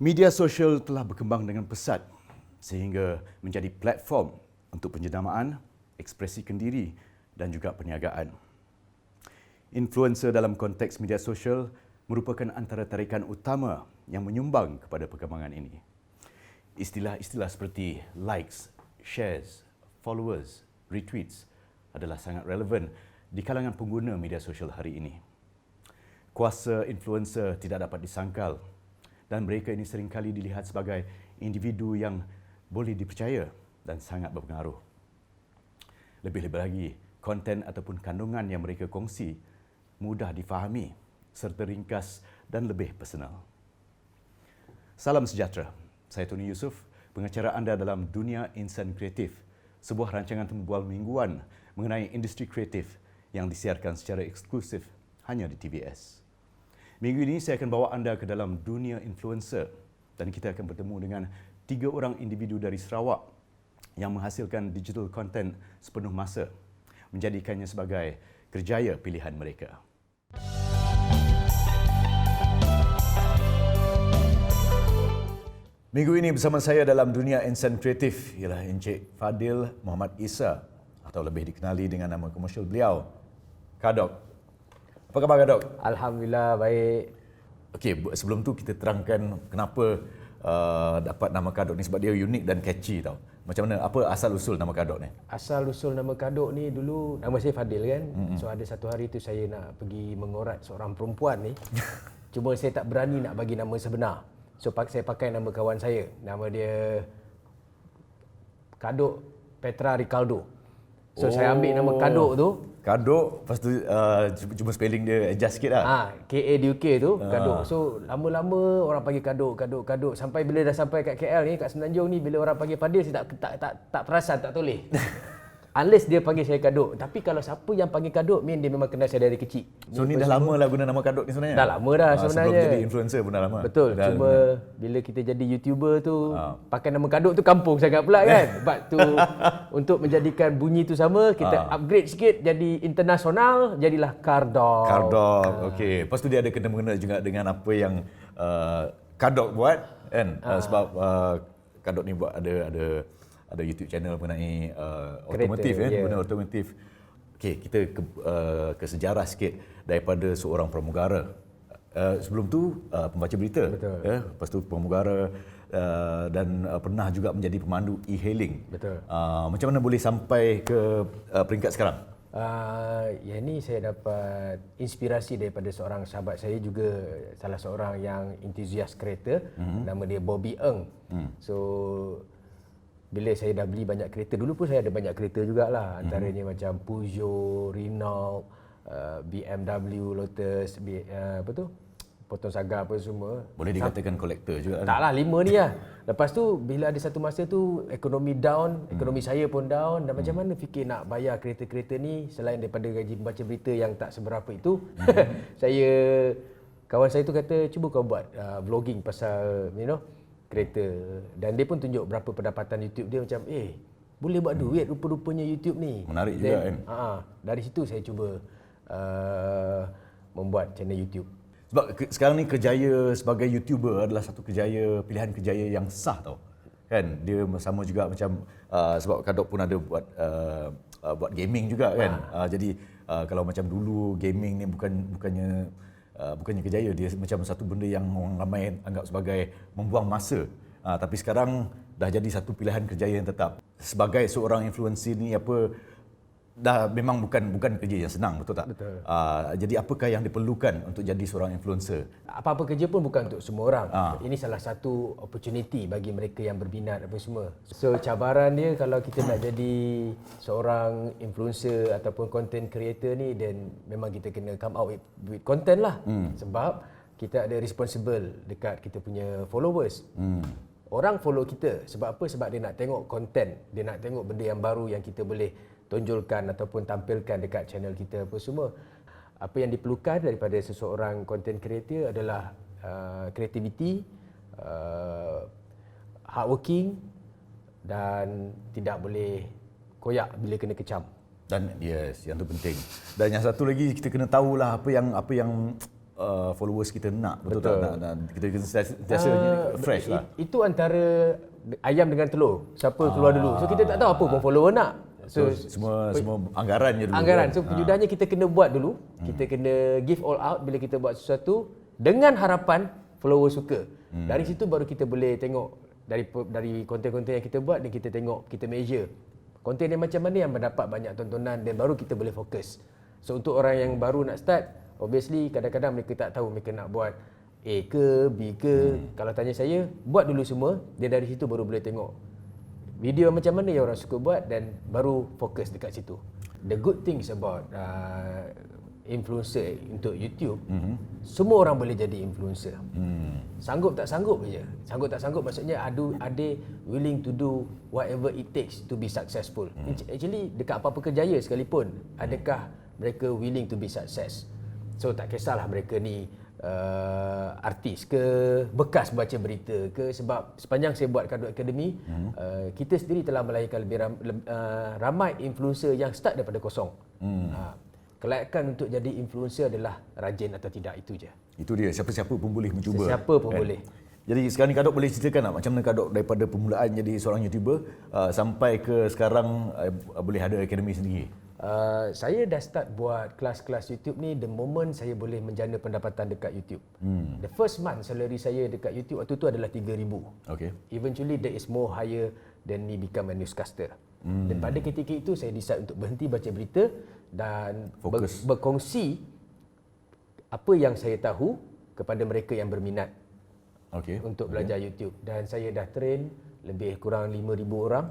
Media sosial telah berkembang dengan pesat sehingga menjadi platform untuk penjenamaan, ekspresi kendiri dan juga perniagaan. Influencer dalam konteks media sosial merupakan antara tarikan utama yang menyumbang kepada perkembangan ini. Istilah-istilah seperti likes, shares, followers, retweets adalah sangat relevan di kalangan pengguna media sosial hari ini. Kuasa influencer tidak dapat disangkal dan mereka ini seringkali dilihat sebagai individu yang boleh dipercaya dan sangat berpengaruh. Lebih-lebih lagi, konten ataupun kandungan yang mereka kongsi mudah difahami serta ringkas dan lebih personal. Salam sejahtera. Saya Tony Yusof, pengacara anda dalam Dunia Insan Kreatif, sebuah rancangan tembual mingguan mengenai industri kreatif yang disiarkan secara eksklusif hanya di TVS. Minggu ini saya akan bawa anda ke dalam dunia influencer dan kita akan bertemu dengan 3 orang individu dari Sarawak yang menghasilkan digital content sepenuh masa, menjadikannya sebagai kerjaya pilihan mereka. Minggu ini bersama saya dalam dunia insan kreatif ialah Encik Fadil Muhammad Isa atau lebih dikenali dengan nama komersial beliau, Kadok. Apa khabar Kadok? Alhamdulillah baik. Okey, sebelum tu kita terangkan kenapa dapat nama Kadok ni, sebab dia unik dan catchy tau. Macam mana, apa asal usul nama Kadok ni? Asal usul nama Kadok ni dulu nama saya Fadil kan. So ada satu hari tu saya nak pergi mengorat seorang perempuan ni. Cuma saya tak berani nak bagi nama sebenar. So saya pakai nama kawan saya. Nama dia Kadok Petra Ricardo. So saya ambil nama Kadok tu. Kadok, lepas tu cuma spelling dia adjust sikit lah. K-A-D-U-K tu, Kadok. So lama-lama orang panggil Kadok. Sampai bila dah sampai kat KL ni, kat Semenanjung ni, bila orang panggil Fadil, saya tak perasan, tak toleh. Unless dia panggil saya Kadok. Tapi kalau siapa yang panggil Kadok, dia memang kenal saya dari kecil. So ni dah lama lah guna nama Kadok ni sebenarnya? Dah lama dah sebenarnya. Sebelum jadi influencer pun dah lama? Betul. Cuma bila kita jadi YouTuber tu, pakai nama Kadok tu kampung sangat pula kan. Sebab tu untuk menjadikan bunyi tu sama, kita upgrade sikit jadi internasional, jadilah Kardok. Kardok, okey. Lepas tu dia ada kena-mengena juga dengan apa yang Kadok buat kan. Sebab Kadok ni buat ada YouTube channel mengenai otomotif kan, benda otomotif. Okey, kita ke sejarah sikit daripada seorang pramugara. Sebelum tu pembaca berita. Betul. Lepas tu pramugara dan pernah juga menjadi pemandu e-hailing. Betul. Macam mana boleh sampai ke peringkat sekarang? Yang ni saya dapat inspirasi daripada seorang sahabat saya juga, salah seorang yang entusias kereta, nama dia Bobby Eng. So bila saya dah beli banyak kereta, dulu pun saya ada banyak kereta jugalah, antaranya macam Peugeot, Renault, BMW, Lotus, apa tu, Potong Saga apa semua. Boleh dikatakan kolektor juga. Taklah, 5 ni lah. Lepas tu bila ada satu masa tu ekonomi down, ekonomi saya pun down, dan macam mana fikir nak bayar kereta-kereta ni selain daripada gaji membaca berita yang tak seberapa itu. Kawan saya tu kata, cuba kau buat vlogging pasal kereta, dan dia pun tunjuk berapa pendapatan YouTube dia, macam boleh buat duit rupa-rupanya YouTube ni. Menarik juga kan. Dari situ saya cuba membuat channel YouTube. Sebab sekarang ni kerjaya sebagai YouTuber adalah satu pilihan kerjaya yang sah tau. Kan, dia sama juga macam sebab Kadok pun ada buat gaming juga kan. Jadi kalau macam dulu gaming ni bukannya kerjaya, dia macam satu benda yang orang ramai anggap sebagai membuang masa. Tapi sekarang dah jadi satu pilihan kerjaya yang tetap. Sebagai seorang influencer ni dah memang bukan kerja yang senang, betul tak? Betul. Jadi apakah yang diperlukan untuk jadi seorang influencer? Apa-apa kerja pun bukan untuk semua orang. Ini salah satu opportunity bagi mereka yang berminat apa semua. So cabaran dia kalau kita nak jadi seorang influencer ataupun content creator ni, dan memang kita kena come out with content lah. Sebab kita ada responsible dekat kita punya followers. Orang follow kita sebab apa? Sebab dia nak tengok content, dia nak tengok benda yang baru yang kita boleh tonjolkan ataupun tampilkan dekat channel kita apa semua. Apa yang diperlukan daripada seseorang content creator adalah creativity, hardworking, dan tidak boleh koyak bila kena kecam. Dan yes, yang tu penting. Dan yang satu lagi kita kena tahulah apa yang followers kita nak, betul tak? Nak kita sentiasa fresh lah. Itu antara ayam dengan telur. Siapa keluar dulu. So kita tak tahu apa pun follower nak. So semua anggaran je dulu. Anggaran. So penjudahnya kita kena buat dulu. Kita kena give all out bila kita buat sesuatu dengan harapan follower suka. Dari situ baru kita boleh tengok dari konten-konten yang kita buat dan kita tengok, kita measure. Konten yang macam mana yang mendapat banyak tontonan dan baru kita boleh fokus. So untuk orang yang baru nak start, obviously kadang-kadang mereka tak tahu mereka nak buat A ke B ke. Kalau tanya saya, buat dulu semua, dia dari situ baru boleh tengok video macam mana yang orang suka buat dan baru fokus dekat situ. The good things about influencer untuk YouTube, semua orang boleh jadi influencer. Sanggup tak sanggup je. Sanggup tak sanggup maksudnya are they willing to do whatever it takes to be successful. Actually dekat apa-apa kerjaya sekalipun, adakah mereka willing to be success. So tak kisahlah mereka ni artis ke, bekas baca berita ke, sebab sepanjang saya buat Kadut Academy, kita sendiri telah melahirkan lebih ramai influencer yang start daripada kosong. Kelayakan untuk jadi influencer adalah rajin atau tidak, itu je. Itu dia, siapa-siapa pun boleh mencuba. Siapa pun boleh. Jadi sekarang ni Kadut boleh ceritakan tak macam mana Kadut daripada permulaan jadi seorang YouTuber sampai ke sekarang boleh ada akademi sendiri? Saya dah start buat kelas-kelas YouTube ni the moment saya boleh menjana pendapatan dekat YouTube. The first month salary saya dekat YouTube waktu tu adalah 3,000. Okay. Eventually there is more higher than me become a newscaster. Dan pada ketika itu saya decide untuk berhenti baca berita dan berkongsi apa yang saya tahu kepada mereka yang berminat untuk belajar YouTube. Dan saya dah train lebih kurang 5,000 orang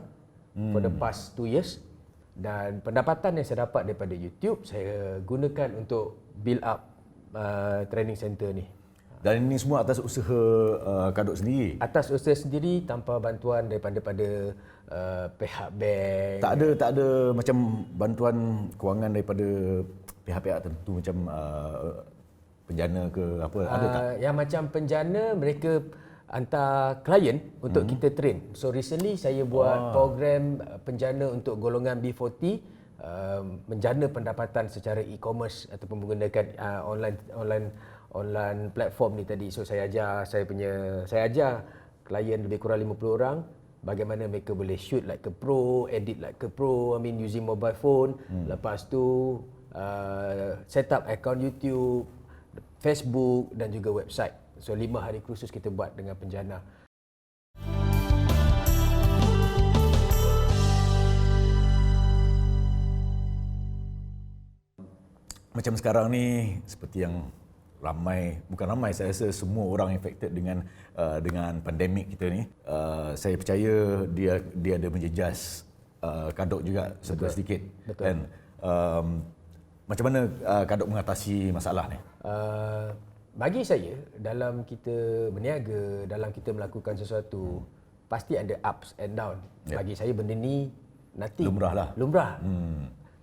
for the past 2 years. Dan pendapatan yang saya dapat daripada YouTube saya gunakan untuk build up training center ni. Dan ini semua atas usaha Kadut sendiri? Atas usaha sendiri tanpa bantuan daripada pihak bank. Tak ada macam bantuan kewangan daripada pihak-pihak tertentu macam penjana ke apa, ada tak? Yang macam penjana mereka hantar klien untuk kita train. So recently saya buat program penjana untuk golongan B40, menjana pendapatan secara e-commerce ataupun menggunakan online platform ni tadi. So saya ajar klien lebih kurang 50 orang bagaimana mereka boleh shoot like a pro, edit like a pro, using mobile phone. Lepas tu set up account YouTube, Facebook dan juga website. So 5 hari kursus kita buat dengan penjana. Macam sekarang ni seperti yang bukan ramai, saya rasa semua orang affected dengan pandemik kita ni. Saya percaya dia ada menjejas Kadut juga sedikit. Betul. Dan macam mana Kadut mengatasi masalah ni? Bagi saya, dalam kita berniaga, dalam kita melakukan sesuatu, pasti ada ups and down. Bagi saya benda ni nothing. Lumrah.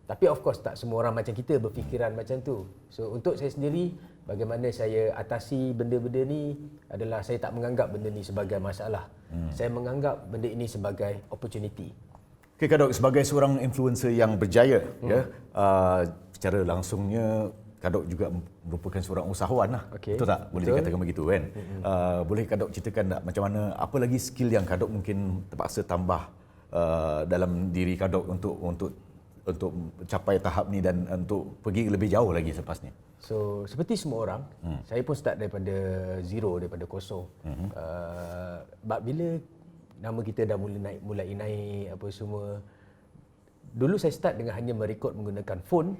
Tapi of course tak semua orang macam kita berfikiran macam tu. So untuk saya sendiri, bagaimana saya atasi benda-benda ni adalah saya tak menganggap benda ni sebagai masalah. Saya menganggap benda ini sebagai opportunity. Okay Kadut, sebagai seorang influencer yang berjaya, secara langsungnya Kadut juga merupakan seorang usahawan lah. Betul tak? Boleh dikatakan begitu kan? Boleh Kadut ceritakan tak macam mana, apa lagi skill yang Kadut mungkin terpaksa tambah dalam diri Kadut untuk capai tahap ni dan untuk pergi lebih jauh lagi selepas ni? So seperti semua orang, saya pun start daripada zero, daripada kosong. Bila nama kita dah mulai naik apa semua, dulu saya start dengan hanya merekod menggunakan phone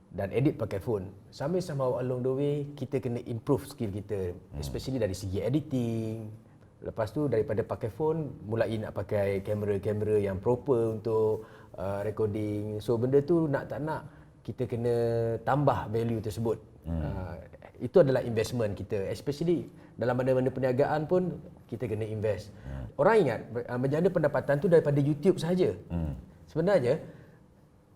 dan edit pakai phone. Somehow along the way kita kena improve skill kita, especially dari segi editing. Lepas tu daripada pakai phone mulai nak pakai kamera yang proper untuk recording. So benda tu nak tak nak kita kena tambah value tersebut. Itu adalah investment kita, especially dalam mana-mana perniagaan pun kita kena invest. Orang ingat menjana pendapatan tu daripada YouTube sahaja. Sebenarnya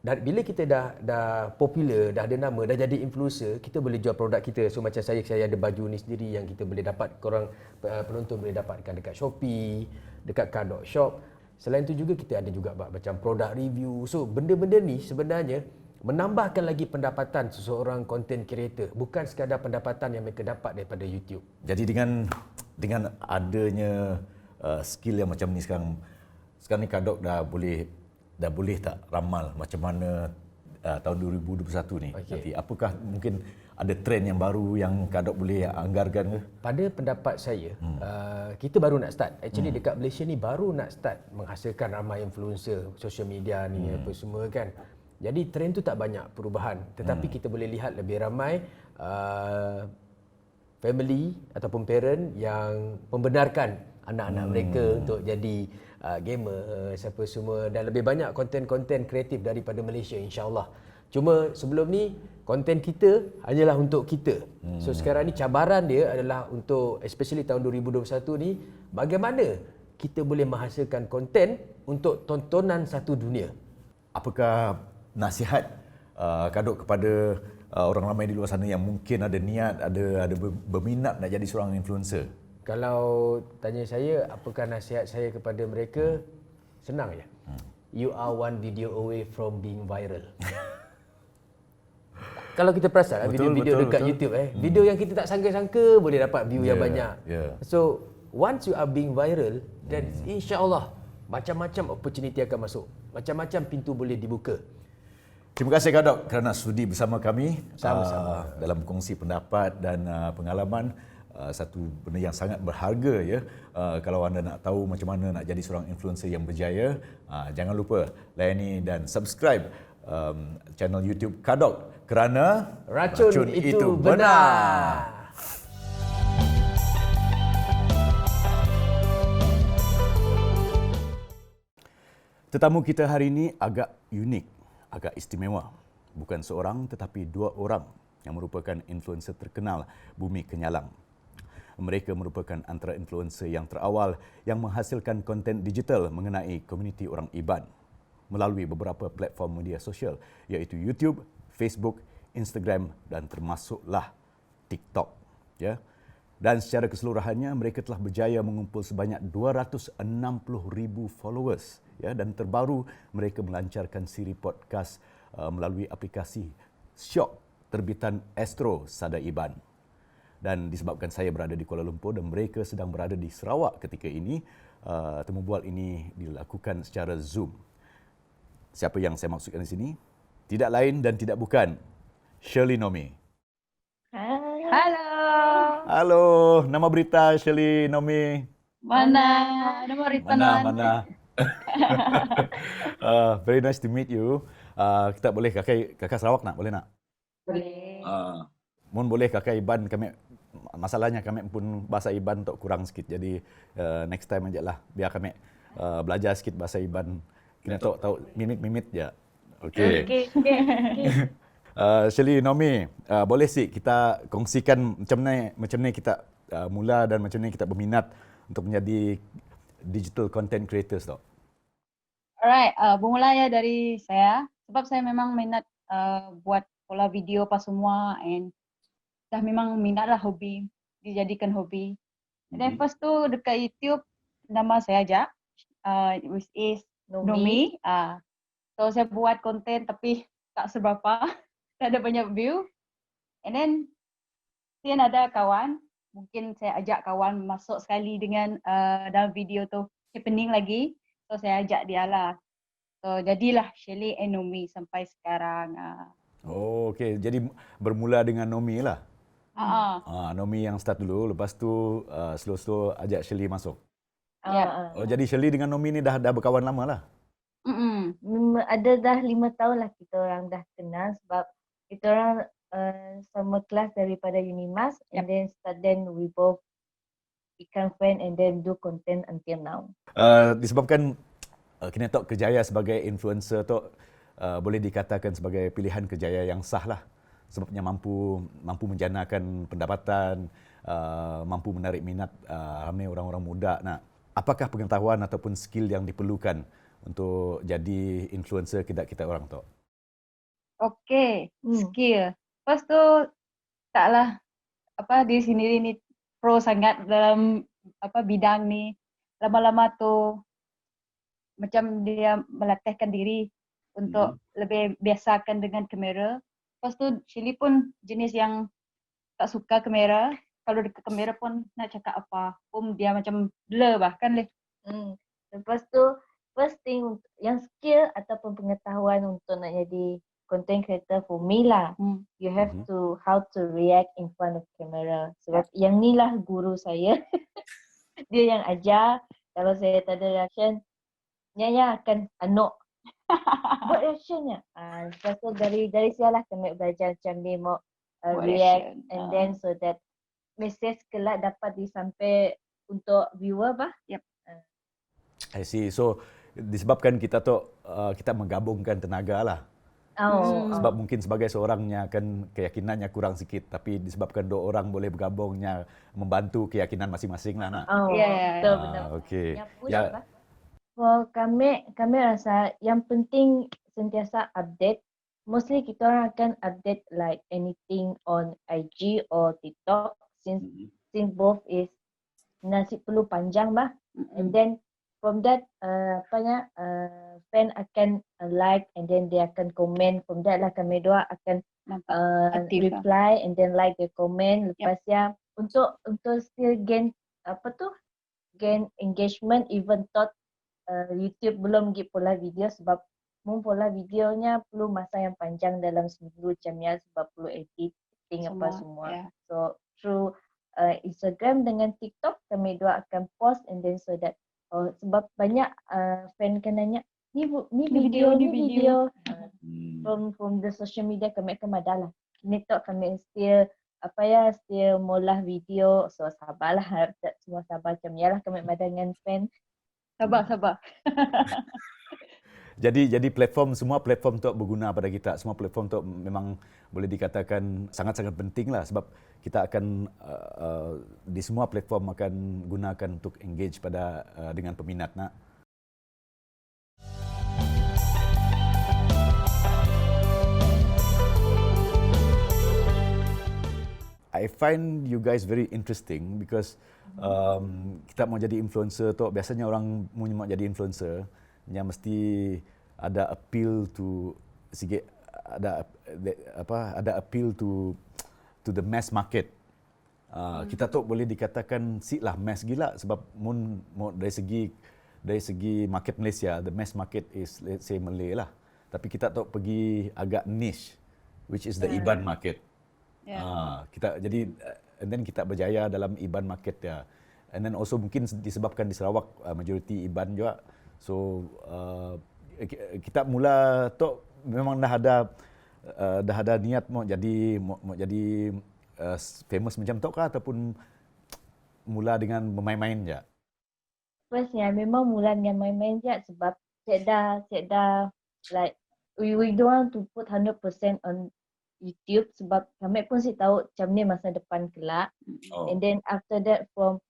bila kita dah popular, dah ada nama, dah jadi influencer, kita boleh jual produk kita. So macam saya ada baju ni sendiri yang kita boleh dapat, korang penonton boleh dapatkan dekat Shopee, dekat Kadut Shop. Selain tu juga kita ada juga macam produk review. So benda-benda ni sebenarnya menambahkan lagi pendapatan seseorang content creator, bukan sekadar pendapatan yang mereka dapat daripada YouTube. Jadi dengan adanya skill yang macam ni sekarang ni Kak Dok dah boleh tak ramal macam mana tahun 2021 ni. Nanti apakah mungkin ada trend yang baru yang Kak Dok boleh anggarkan ke? Pada pendapat saya, kita baru nak start. Actually dekat Malaysia ni baru nak start menghasilkan ramai influencer social media ni apa semua kan. Jadi trend tu tak banyak perubahan, tetapi kita boleh lihat lebih ramai family ataupun parent yang membenarkan anak-anak mereka untuk jadi gamer siapa semua, dan lebih banyak konten-konten kreatif daripada Malaysia, insya-Allah. Cuma sebelum ni konten kita hanyalah untuk kita. So sekarang ni cabaran dia adalah untuk especially tahun 2021 ni, bagaimana kita boleh menghasilkan konten untuk tontonan satu dunia. Apakah nasihat Kak Dok kepada orang ramai di luar sana yang mungkin ada niat, ada berminat nak jadi seorang influencer? Kalau tanya saya, apakah nasihat saya kepada mereka? Senang je. You are one video away from being viral. Kalau kita perasan video-video dekat YouTube, video yang kita tak sangka-sangka boleh dapat view yang banyak. So, once you are being viral, then insya-Allah macam-macam opportunity akan masuk. Macam-macam pintu boleh dibuka. Terima kasih Kak Dok kerana sudi bersama kami. Sama-sama. Dalam kongsi pendapat dan pengalaman. Satu benda yang sangat berharga ya. Kalau anda nak tahu macam mana nak jadi seorang influencer yang berjaya, jangan lupa layani dan subscribe channel YouTube Kak Dok kerana Racun itu benar. Tetamu kita hari ini agak unik, agak istimewa. Bukan seorang tetapi dua orang yang merupakan influencer terkenal bumi Kenyalang. Mereka merupakan antara influencer yang terawal yang menghasilkan konten digital mengenai komuniti orang Iban melalui beberapa platform media sosial iaitu YouTube, Facebook, Instagram dan termasuklah TikTok. Ya. Dan secara keseluruhannya mereka telah berjaya mengumpul sebanyak 260,000 followers. Ya, dan terbaru mereka melancarkan siri podcast melalui aplikasi Syok terbitan Astro Sada Iban. Dan disebabkan saya berada di Kuala Lumpur dan mereka sedang berada di Sarawak ketika ini, temu bual ini dilakukan secara Zoom. Siapa yang saya maksudkan di sini? Tidak lain dan tidak bukan Shirley Nomi. Halo. Halo, nama berita Shirley Nomi. Mana? Nama Rita Mana? Very nice to meet you. Kita boleh kakak Sarawak nak? Boleh nak? Boleh. Mohon boleh kakak Iban, kami masalahnya kami pun bahasa Iban untuk kurang sikit. Jadi next time aja lah biar kami belajar sikit bahasa Iban. Kena tahu mimit je. Okey. Okay. Shirley Nomi, boleh sih kita kongsikan macam ni kita mula dan macam ni kita berminat untuk menjadi digital content creators tau. Alright, bermula ya dari saya sebab saya memang minat buat pola video apa semua, and dah memang minat lah, hobi, dijadikan hobi. And then first tu dekat YouTube nama saya ajak, which is Nomi. So saya buat konten tapi tak seberapa, tak ada banyak view. And then ada kawan, mungkin saya ajak kawan masuk sekali dengan dalam video tu happening lagi. So saya ajak dia lah. So jadilah Shirley and Nomi sampai sekarang. Oh, okey. Jadi bermula dengan Nomi lah. Nomi yang start dulu, lepas tu slow-slow ajak Shirley masuk. Oh, jadi Shirley dengan Nomi ni dah berkawan lama lah. Ada dah 5 tahun lah kita orang dah kenal sebab kita orang sama kelas daripada Unimas. And then we both become friend and then do content until now. Disebabkan kena tahu kejaya sebagai influencer tu boleh dikatakan sebagai pilihan kejayaan yang sah lah. Sebabnya mampu menjanakan pendapatan, mampu menarik minat ramai orang-orang muda. Nah, apakah pengetahuan ataupun skill yang diperlukan untuk jadi influencer kita orang tu? Okey, skill. First tu taklah diri sendiri ni pro sangat dalam bidang ni. Lama-lama tu macam dia melatihkan diri untuk lebih biasakan dengan kamera. Lepas tu Shirley pun jenis yang tak suka kamera. Kalau dekat kamera pun nak cakap apa pun dia macam blur bahkan leh. Lepas tu first thing yang skill ataupun pengetahuan untuk nak jadi content creator for me lah. You have to how to react in front of camera. Sebab yang ni lah guru saya. Dia yang ajar. Kalau saya tak ada reaction, Nyaya akan anok. Buat reactionnya. Lepas tu dari sialah kami belajar macam ni mau react reaction. and then so that message kelak dapat disampai untuk viewer bah. Yep. I see. So disebabkan kita tu kita menggabungkan tenaga lah. Sebab mungkin sebagai seorangnya kan keyakinannya kurang sikit, tapi disebabkan dua orang boleh bergabungnya membantu keyakinan masing-masing lah nak. Betul benar. Okey. Ya. For kami rasa yang penting sentiasa update. Mostly kita orang akan update like anything on IG or TikTok since both is nasi perlu panjang bah. And then from that fan akan like and then dia akan comment. From that lah kami dua akan reply and then like the comment. Lepas ya untuk still gain gain engagement even thought YouTube belum give pola video sebab pola videonya perlu masa yang panjang dalam seminggu macamnya sebab perlu editing apa semua. So through Instagram dengan TikTok kami dua akan post and then so that sebab banyak fan kan nanya ni video. From the social media kami akan madalah. Ini tu kami still still molah video. So sabarlah, harap semua sabar macam yalah kami madah dengan fan. Sabar. Jadi semua platform tu berguna pada kita. Semua platform tu memang boleh dikatakan sangat-sangat penting lah sebab kita akan di semua platform akan gunakan untuk engage pada dengan peminat nak. I find you guys very interesting because kita mau jadi influencer tu biasanya orang mau jadi influencer yang mesti ada appeal to sikit ada appeal to the mass market. Kita tu boleh dikatakan lah mass gila sebab dari segi market Malaysia, the mass market is let's say Malay lah. Tapi kita tu pergi agak niche which is the IBAN market. Kita jadi and then kita berjaya dalam IBAN market ya. And then also mungkin disebabkan di Sarawak majoriti IBAN juga. So kita mula tu memang dah ada niat mau jadi famous macam tu kah ataupun mula dengan bermain-main je? Firstnya memang mula dengan main-main je sebab saya dah like we don't want to put 100% on YouTube sebab kami pun sih tahu macam ni masa depan kelak. And then after that from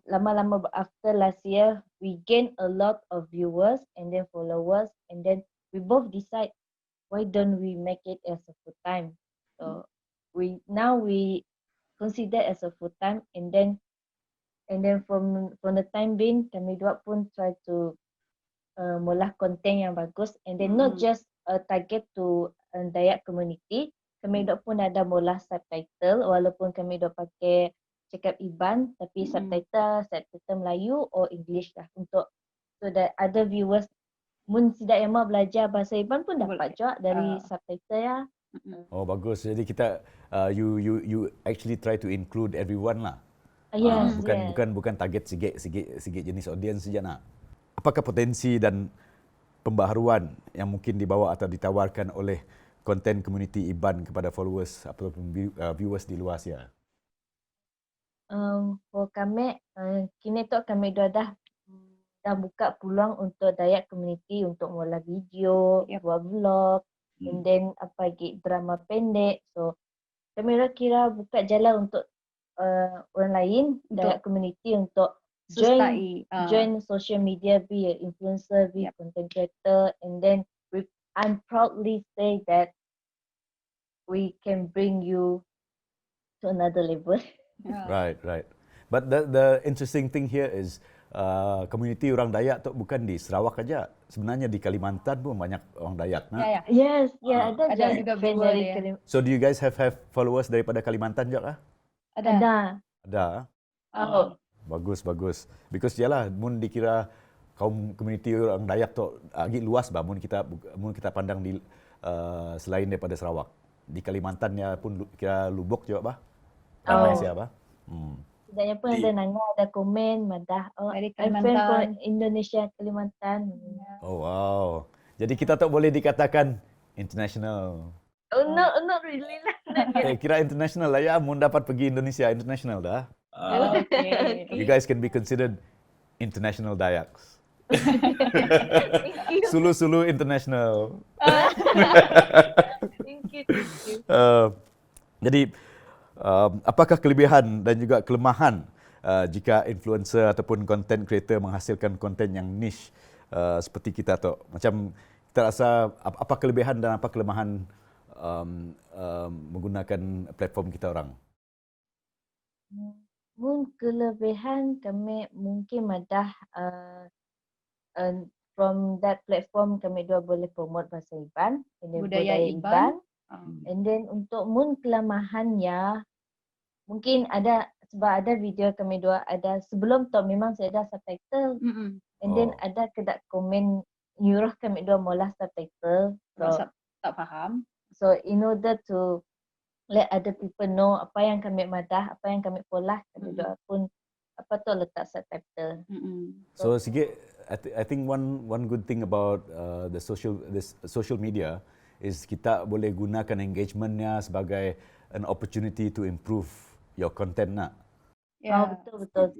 lama-lama after last year we gain a lot of viewers and then followers and then we both decide why don't we make it as a full time. So we consider as a full time and then from the time being kami dua pun try to mula konten yang bagus and then not just target to Dayak community. Kami dok pun ada mula subtitle walaupun kami dok pakai cakap IBAN tapi subtitle Melayu or English lah untuk so that other viewers mun tidak yang mau belajar bahasa IBAN pun dapat juga dari subtitle ya. Oh bagus. Jadi kita you actually try to include everyone lah. Yes, bukan target sikit jenis audience saja nak. Apakah potensi dan pembaharuan yang mungkin dibawa atau ditawarkan oleh konten community IBAN kepada followers ataupun viewers di luar Asia? For kami, kini tu kami dah buka peluang untuk Dayak community untuk mula video, buat vlog, and then drama pendek. So kami kira buka jalan untuk orang lain Dayak community untuk join social media, be an influencer, be a content creator, and then I'm proudly say that we can bring you to another level. Right. But the interesting thing here is komuniti orang Dayak tu bukan di Sarawak aja. Sebenarnya di Kalimantan pun banyak orang Dayak. Nah. Ya, ya. Yes, ya ada Ada juga juga fan viewer dari dia. So do you guys have followers daripada Kalimantan juga? Ada. Ada. Ada. Oh. Bagus, bagus. Because yalah, mun dikira kaum komuniti orang Dayak tu agak luas bah mun kita pandang di selain daripada Sarawak. Di Kalimantannya pun kira Lubuk juga bah. Ramai siapa? Setidaknya pun ada nanya, ada komen, madah. Oh, Dari I'm fan Kalimantan. from Indonesia, Kalimantan. Oh wow. Jadi kita tak boleh dikatakan international. Oh, not really lah. Kira international lah ya, mun dapat pergi Indonesia international dah. Okay. You guys can be considered international Dayaks. Thank you. Sulu international. Thank you. Thank you. Jadi apakah kelebihan dan juga kelemahan jika influencer ataupun content creator menghasilkan konten yang niche seperti kita tu? Macam kita rasa apa kelebihan dan apa kelemahan menggunakan platform kita orang? Kelebihan kami mungkin madah from that platform kami dua boleh promote bahasa Iban, Budaya Iban. And then untuk kelemahannya mungkin ada sebab ada video kami dua ada sebelum tu memang saya ada subtitle and then ada kedak komen nyuruh kami dua mula subtitle. Kalau tak faham. So in order to let other people know apa yang kami madah, apa yang kami polah, kami dua pun apa tu letak subtitle. So sikit, I think one good thing about this social media is kita boleh gunakan engagementnya sebagai an opportunity to improve your content nak. Ya. Betul.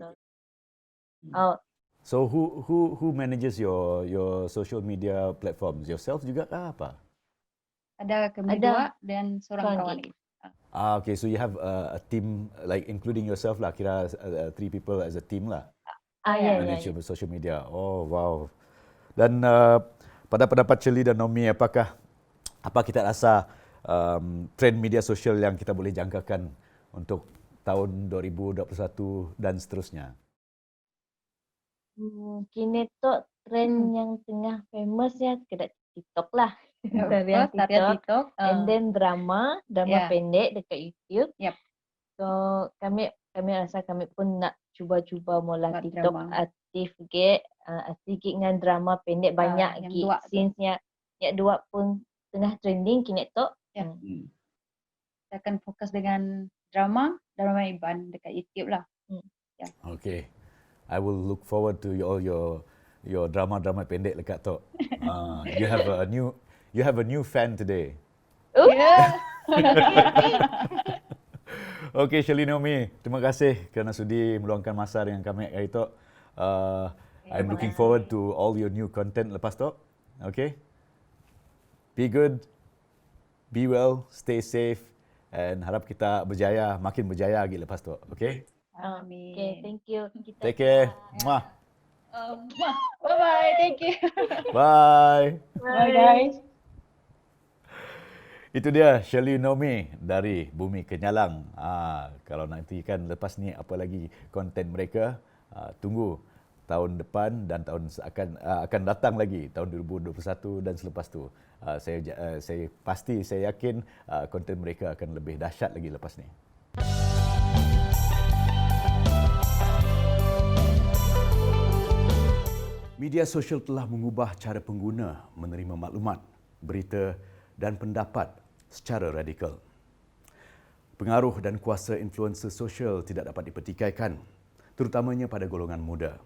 Oh, So who manages your social media platforms? Yourself juga kah apa? Ada kami dua dan seorang kawan lagi. Okay, so you have a team like including yourself lah, kira 3 people as a team lah. Manage your social media. Oh wow. Dan pada pendapat Shirley dan Nomi, apa kita rasa trend media sosial yang kita boleh jangkakan untuk tahun 2021 dan seterusnya? Kini tu trend yang tengah famous ya kedai TikTok lah. Tarian TikTok. And then drama pendek dekat YouTube. Yep. So kami rasa kami pun nak cuba-cuba mula Buat TikTok drama. aktif dengan drama pendek banyak yang lagi. dua tu. Since yang dua pun tengah trending kini tu. Ya. Kita akan fokus dengan drama Iban dekat YouTube lah. Okay. I will look forward to all your drama pendek dekat tu. You have a new fan today. Yeah. Okay, Shirley Nomi, terima kasih kerana sudi meluangkan masa dengan kami hari itu. I'm looking forward to all your new content lepas tu. Okay? Be good, be well, stay safe and harap kita makin berjaya lagi lepas tu. Okay? Amin. Okay, thank you. Take care. Mwah. Bye-bye. Thank you. Bye. Bye guys. Itu dia Shirley Nomi dari Bumi Kenyalang. Kalau nanti kan lepas ni apa lagi konten mereka, tunggu tahun depan dan tahun akan datang lagi tahun 2021 dan selepas tu. Saya yakin konten mereka akan lebih dahsyat lagi lepas ni. Media sosial telah mengubah cara pengguna menerima maklumat, berita dan pendapat secara radikal. Pengaruh dan kuasa influencer sosial tidak dapat dipertikaikan, terutamanya pada golongan muda.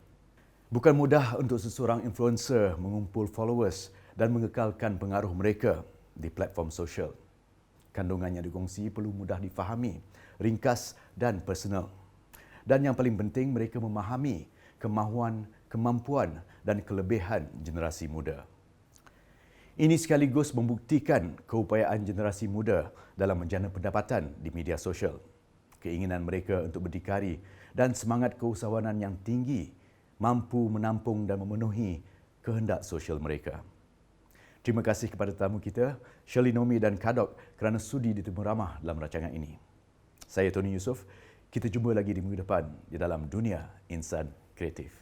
Bukan mudah untuk seseorang influencer mengumpul followers dan mengekalkan pengaruh mereka di platform sosial. Kandungan yang dikongsi perlu mudah difahami, ringkas dan personal. Dan yang paling penting, mereka memahami kemahuan, kemampuan dan kelebihan generasi muda. Ini sekaligus membuktikan keupayaan generasi muda dalam menjana pendapatan di media sosial. Keinginan mereka untuk berdikari dan semangat keusahawanan yang tinggi mampu menampung dan memenuhi kehendak sosial mereka. Terima kasih kepada tetamu kita, Shirley Nomi dan Kadok kerana sudi ditemu ramah dalam rancangan ini. Saya Tony Yusof, kita jumpa lagi di minggu depan di dalam Dunia Insan Kreatif.